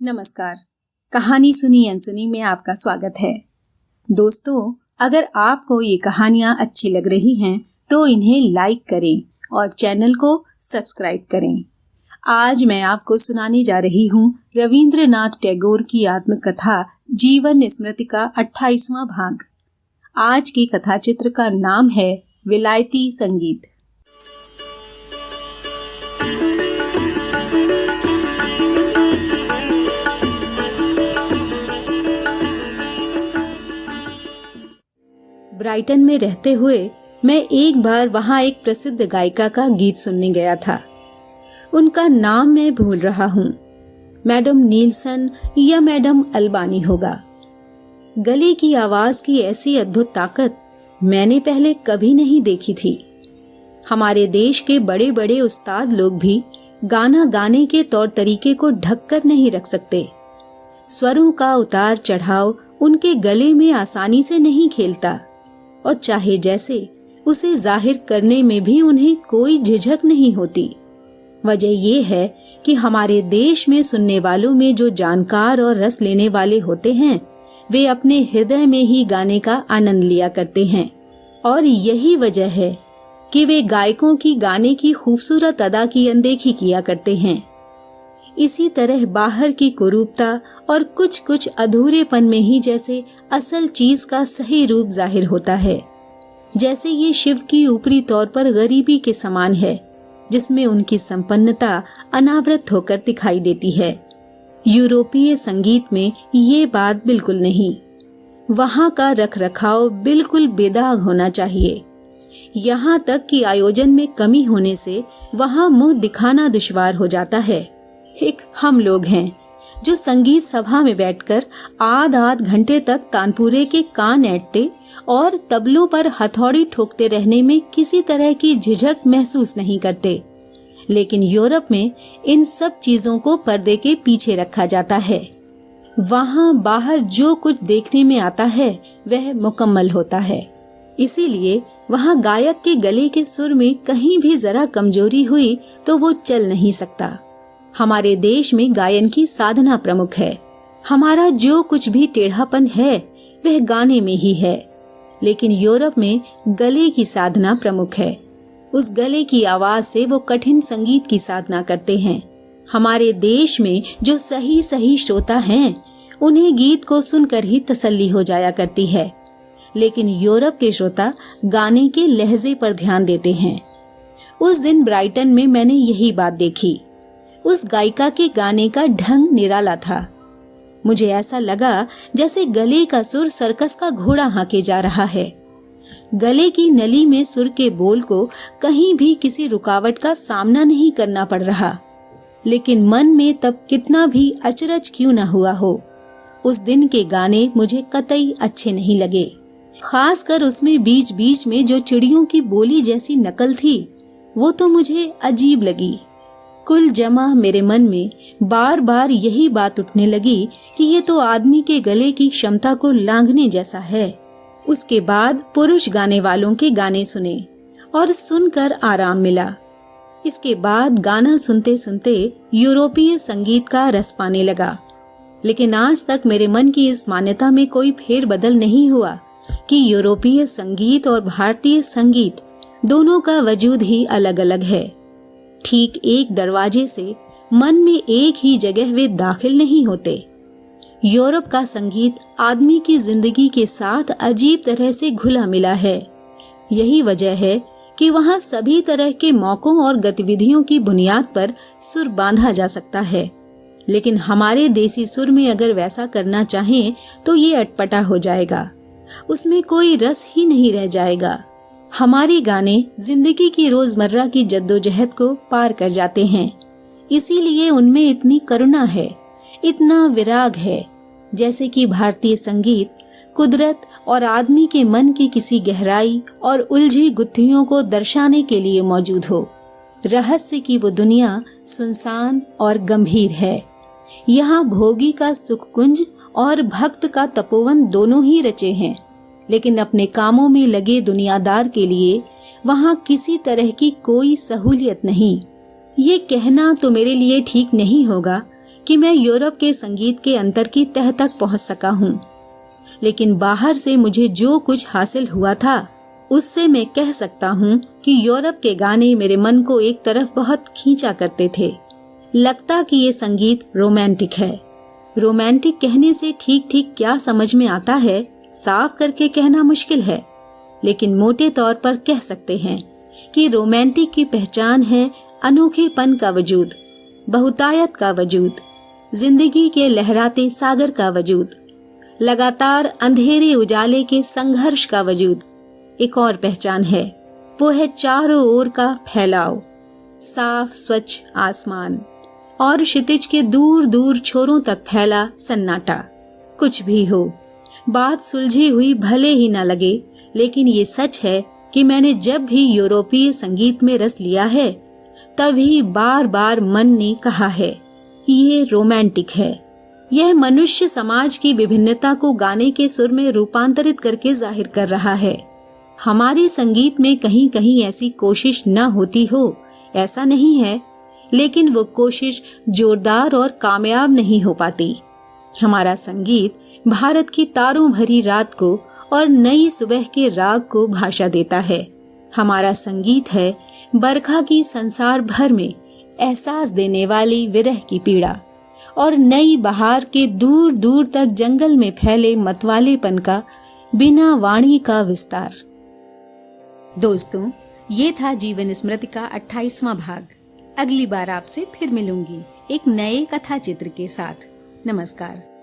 नमस्कार। कहानी सुनी अनसुनी में आपका स्वागत है। दोस्तों, अगर आपको ये कहानियाँ अच्छी लग रही हैं तो इन्हें लाइक करें और चैनल को सब्सक्राइब करें। आज मैं आपको सुनाने जा रही हूँ रविंद्रनाथ टैगोर की आत्मकथा जीवन स्मृति का 28वां भाग। आज की कथा चित्र का नाम है विलायती संगीत। ब्राइटन में रहते हुए मैं एक बार वहाँ एक प्रसिद्ध गायिका का गीत सुनने गया था। उनका नाम मैं भूल रहा हूँ, मैडम नीलसन या मैडम अल्बानी होगा। गले की आवाज की ऐसी अद्भुत ताकत मैंने पहले कभी नहीं देखी थी। हमारे देश के बड़े बड़े उस्ताद लोग भी गाना गाने के तौर तरीके को ढक कर नहीं रख सकते। स्वरों का उतार चढ़ाव उनके गले में आसानी से नहीं खेलता और चाहे जैसे उसे जाहिर करने में भी उन्हें कोई झिझक नहीं होती। वजह ये है कि हमारे देश में सुनने वालों में जो जानकार और रस लेने वाले होते हैं वे अपने हृदय में ही गाने का आनंद लिया करते हैं और यही वजह है कि वे गायकों की गाने की खूबसूरत अदा की अनदेखी किया करते हैं। इसी तरह बाहर की कुरूपता और कुछ कुछ अधूरेपन में ही जैसे असल चीज का सही रूप जाहिर होता है। जैसे ये शिव की ऊपरी तौर पर गरीबी के समान है जिसमें उनकी संपन्नता अनावृत होकर दिखाई देती है। यूरोपीय संगीत में ये बात बिल्कुल नहीं। वहाँ का रखरखाव बिल्कुल बेदाग होना चाहिए। यहाँ तक कि आयोजन में कमी होने से वहाँ मुंह दिखाना दुश्वार हो जाता है। एक हम लोग हैं जो संगीत सभा में बैठकर आध घंटे तक तानपुरे के कान ऐंठते और तबलों पर हथौड़ी ठोकते रहने में किसी तरह की झिझक महसूस नहीं करते। लेकिन यूरोप में इन सब चीजों को पर्दे के पीछे रखा जाता है। वहाँ बाहर जो कुछ देखने में आता है वह मुकम्मल होता है। इसीलिए वहाँ गायक के गले के सुर में कहीं भी जरा कमजोरी हुई तो वो चल नहीं सकता। हमारे देश में गायन की साधना प्रमुख है। हमारा जो कुछ भी टेढ़ापन है वह गाने में ही है। लेकिन यूरोप में गले की साधना प्रमुख है। उस गले की आवाज से वो कठिन संगीत की साधना करते हैं। हमारे देश में जो सही सही श्रोता हैं उन्हें गीत को सुनकर ही तसल्ली हो जाया करती है। लेकिन यूरोप के श्रोता गाने के लहजे पर ध्यान देते हैं। उस दिन ब्राइटन में मैंने यही बात देखी। उस गायिका के गाने का ढंग निराला था। मुझे ऐसा लगा जैसे गले का सुर सर्कस का घोड़ा हाँके जा रहा है। गले की नली में सुर के बोल को कहीं भी किसी रुकावट का सामना नहीं करना पड़ रहा। लेकिन मन में तब कितना भी अचरज क्यों न हुआ हो, उस दिन के गाने मुझे कतई अच्छे नहीं लगे। खासकर उसमें बीच बीच में जो चिड़ियों की बोली जैसी नकल थी वो तो मुझे अजीब लगी। कुल जमा मेरे मन में बार बार यही बात उठने लगी कि ये तो आदमी के गले की क्षमता को लांघने जैसा है। उसके बाद पुरुष गाने वालों के गाने सुने और सुनकर आराम मिला। इसके बाद गाना सुनते सुनते यूरोपीय संगीत का रस पाने लगा। लेकिन आज तक मेरे मन की इस मान्यता में कोई फेरबदल नहीं हुआ कि यूरोपीय संगीत और भारतीय संगीत दोनों का वजूद ही अलग अलग है। ठीक एक दरवाजे से मन में एक ही जगह वे दाखिल नहीं होते। यूरोप का संगीत आदमी की जिंदगी के साथ अजीब तरह से घुला मिला है। यही वजह है कि वहाँ सभी तरह के मौकों और गतिविधियों की बुनियाद पर सुर बांधा जा सकता है। लेकिन हमारे देसी सुर में अगर वैसा करना चाहें तो ये अटपटा हो जाएगा। उसमें कोई रस ही नहीं रह जाएगा। हमारे गाने जिंदगी की रोजमर्रा की जद्दोजहद को पार कर जाते हैं। इसीलिए उनमें इतनी करुणा है, इतना विराग है। जैसे कि भारतीय संगीत कुदरत और आदमी के मन की किसी गहराई और उलझी गुत्थियों को दर्शाने के लिए मौजूद हो। रहस्य की वो दुनिया सुनसान और गंभीर है। यहाँ भोगी का सुख कुंज और भक्त का तपोवन दोनों ही रचे हैं। लेकिन अपने कामों में लगे दुनियादार के लिए वहाँ किसी तरह की कोई सहूलियत नहीं। ये कहना तो मेरे लिए ठीक नहीं होगा कि मैं यूरोप के संगीत के अंतर की तह तक पहुंच सका हूं, लेकिन बाहर से मुझे जो कुछ हासिल हुआ था उससे मैं कह सकता हूं कि यूरोप के गाने मेरे मन को एक तरफ बहुत खींचा करते थे। लगता कि ये संगीत रोमांटिक है। रोमांटिक कहने से ठीक ठीक क्या समझ में आता है साफ करके कहना मुश्किल है, लेकिन मोटे तौर पर कह सकते हैं कि रोमांटिक की पहचान है अनोखेपन का वजूद, बहुतायत का वजूद, जिंदगी के लहराते सागर का वजूद, लगातार अंधेरे उजाले के संघर्ष का वजूद। एक और पहचान है, वो है चारों ओर का फैलाव, साफ स्वच्छ आसमान और क्षितिज के दूर दूर छोरों तक फैला सन्नाटा। कुछ भी हो, बात सुलझी हुई भले ही न लगे, लेकिन ये सच है कि मैंने जब भी यूरोपीय संगीत में रस लिया है तभी बार बार मन ने कहा है ये रोमांटिक है। यह मनुष्य समाज की विभिन्नता को गाने के सुर में रूपांतरित करके जाहिर कर रहा है। हमारे संगीत में कहीं कहीं ऐसी कोशिश न होती हो, ऐसा नहीं है, लेकिन वो कोशिश जोरदार और कामयाब नहीं हो पाती। हमारा संगीत भारत की तारों भरी रात को और नई सुबह के राग को भाषा देता है। हमारा संगीत है बरखा की संसार भर में एहसास देने वाली विरह की पीड़ा और नई बहार के दूर दूर तक जंगल में फैले मतवालेपन का बिना वाणी का विस्तार। दोस्तों, ये था जीवन स्मृति का 28वां भाग। अगली बार आपसे फिर मिलूंगी एक नए कथा चित्र के साथ। नमस्कार।